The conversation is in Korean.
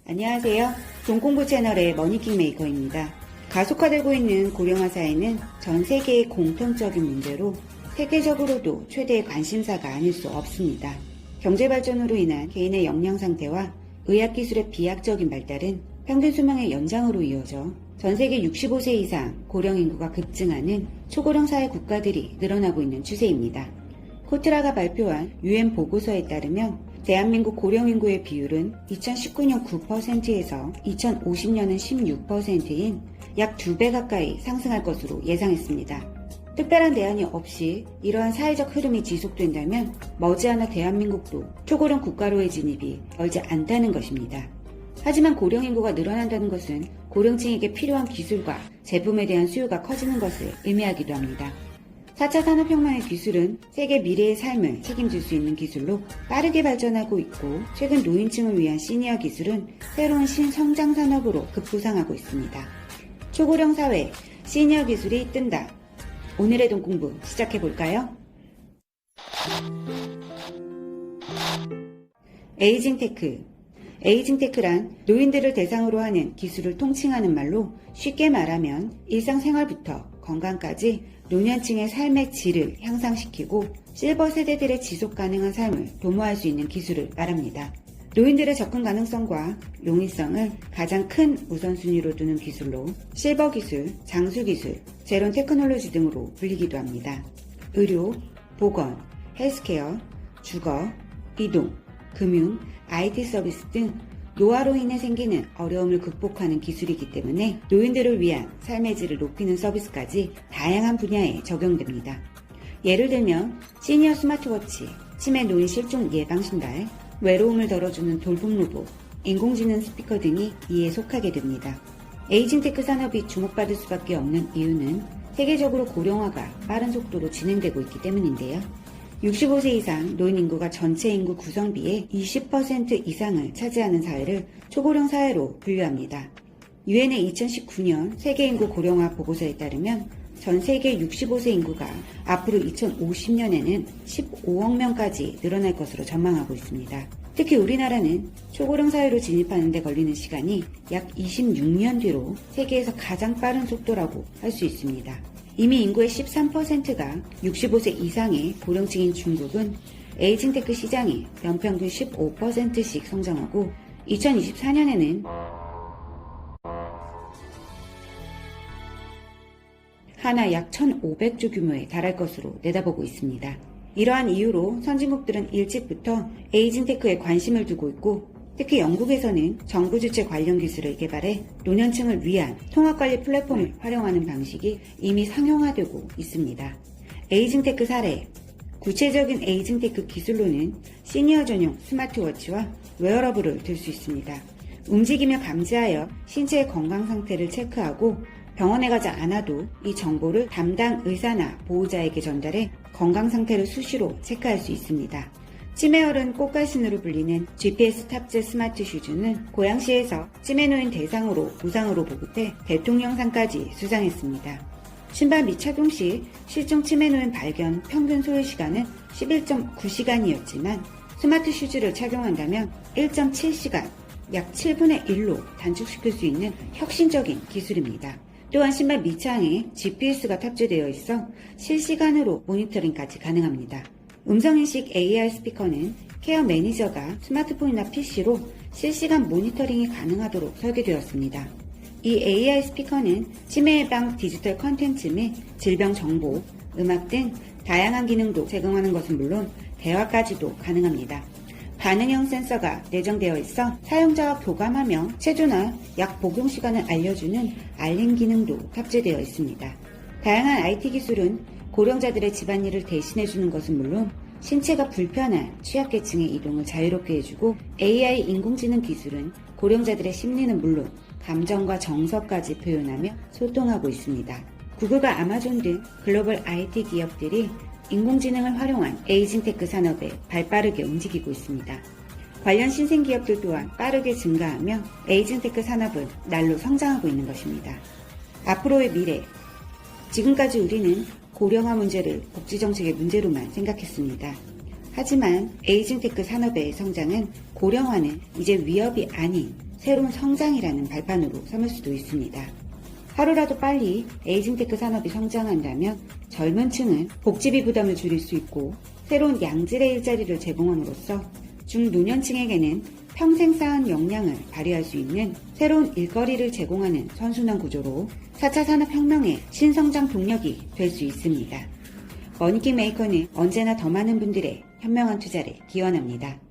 안녕하세요. 돈공부 채널의 머니킹 메이커입니다. 가속화되고 있는 고령화 사회는 전 세계의 공통적인 문제로 세계적으로도 최대의 관심사가 아닐 수 없습니다. 경제 발전으로 인한 개인의 역량 상태와 의학기술의 비약적인 발달은 평균 수명의 연장으로 이어져 전 세계 65세 이상 고령 인구가 급증하는 초고령 사회 국가들이 늘어나고 있는 추세입니다. 코트라가 발표한 UN 보고서에 따르면 대한민국 고령 인구의 비율은 2019년 9%에서 2050년은 16%인 약 2배 가까이 상승할 것으로 예상했습니다. 특별한 대안이 없이 이러한 사회적 흐름이 지속된다면 머지않아 대한민국도 초고령 국가로의 진입이 멀지 않다는 것입니다. 하지만 고령 인구가 늘어난다는 것은 고령층에게 필요한 기술과 제품에 대한 수요가 커지는 것을 의미하기도 합니다. 4차 산업혁명의 기술은 세계 미래의 삶을 책임질 수 있는 기술로 빠르게 발전하고 있고, 최근 노인층을 위한 시니어 기술은 새로운 신성장 산업으로 급부상하고 있습니다. 초고령 사회, 시니어 기술이 뜬다. 오늘의 돈 공부 시작해볼까요? 에이징 테크. 에이징 테크란 노인들을 대상으로 하는 기술을 통칭하는 말로, 쉽게 말하면 일상생활부터 건강까지 노년층의 삶의 질을 향상시키고 실버 세대들의 지속 가능한 삶을 도모할 수 있는 기술을 말합니다. 노인들의 접근 가능성과 용이성을 가장 큰 우선순위로 두는 기술로 실버 기술, 장수 기술, 제론 테크놀로지 등으로 불리기도 합니다. 의료, 보건, 헬스케어, 주거, 이동, 금융, IT 서비스 등 노화로 인해 생기는 어려움을 극복하는 기술이기 때문에 노인들을 위한 삶의 질을 높이는 서비스까지 다양한 분야에 적용됩니다. 예를 들면 시니어 스마트워치, 치매 노인 실종 예방 신발, 외로움을 덜어주는 돌봄 로봇, 인공지능 스피커 등이 이에 속하게 됩니다. 에이징 테크 산업이 주목받을 수밖에 없는 이유는 세계적으로 고령화가 빠른 속도로 진행되고 있기 때문인데요. 65세 이상 노인 인구가 전체 인구 구성비의 20% 이상을 차지하는 사회를 초고령 사회로 분류합니다. 유엔의 2019년 세계 인구 고령화 보고서에 따르면 전 세계 65세 인구가 앞으로 2050년에는 15억 명까지 늘어날 것으로 전망하고 있습니다. 특히 우리나라는 초고령 사회로 진입하는 데 걸리는 시간이 약 26년 뒤로 세계에서 가장 빠른 속도라고 할 수 있습니다. 이미 인구의 13%가 65세 이상의 고령층인 중국은 에이징 테크 시장이 연평균 15%씩 성장하고 2024년에는 하나 약 1,500조 규모에 달할 것으로 내다보고 있습니다. 이러한 이유로 선진국들은 일찍부터 에이징 테크에 관심을 두고 있고, 특히 영국에서는 정부 주체 관련 기술을 개발해 노년층을 위한 통합관리 플랫폼을 활용하는 방식이 이미 상용화되고 있습니다. 에이징 테크 사례. 구체적인 에이징 테크 기술로는 시니어 전용 스마트워치와 웨어러블을 들 수 있습니다. 움직이며 감지하여 신체의 건강 상태를 체크하고 병원에 가지 않아도 이 정보를 담당 의사나 보호자에게 전달해 건강 상태를 수시로 체크할 수 있습니다. 치매어른 꽃갈신으로 불리는 GPS 탑재 스마트 슈즈는 고양시에서 치매 노인 대상으로 무상으로 보급해 대통령상까지 수상했습니다. 신발 미착용 시 실종 치매 노인 발견 평균 소요 시간은 11.9시간이었지만 스마트 슈즈를 착용한다면 1.7시간, 약 7분의 1로 단축시킬 수 있는 혁신적인 기술입니다. 또한 신발 밑창에 GPS가 탑재되어 있어 실시간으로 모니터링까지 가능합니다. 음성인식 AR 스피커는 케어 매니저가 스마트폰이나 PC로 실시간 모니터링이 가능하도록 설계되었습니다. 이 AR 스피커는 치매 예방 디지털 컨텐츠 및 질병 정보, 음악 등 다양한 기능도 제공하는 것은 물론 대화까지도 가능합니다. 반응형 센서가 내장되어 있어 사용자와 교감하며 체조나 약 복용 시간을 알려주는 알림 기능도 탑재되어 있습니다. 다양한 IT 기술은 고령자들의 집안일을 대신해주는 것은 물론 신체가 불편한 취약계층의 이동을 자유롭게 해주고, AI 인공지능 기술은 고령자들의 심리는 물론 감정과 정서까지 표현하며 소통하고 있습니다. 구글과 아마존 등 글로벌 IT 기업들이 인공지능을 활용한 에이징 테크 산업에 발빠르게 움직이고 있습니다. 관련 신생기업들 또한 빠르게 증가하며 에이징 테크 산업은 날로 성장하고 있는 것입니다. 앞으로의 미래. 지금까지 우리는 고령화 문제를 복지정책의 문제로만 생각했습니다. 하지만 에이징테크 산업의 성장은 고령화는 이제 위협이 아닌 새로운 성장이라는 발판으로 삼을 수도 있습니다. 하루라도 빨리 에이징테크 산업이 성장한다면 젊은 층은 복지비 부담을 줄일 수 있고 새로운 양질의 일자리를 제공함으로써 중노년층에게는 평생 쌓은 역량을 발휘할 수 있는 새로운 일거리를 제공하는 선순환 구조로 4차 산업혁명의 신성장 동력이 될 수 있습니다. 머니킹 메이커는 언제나 더 많은 분들의 현명한 투자를 기원합니다.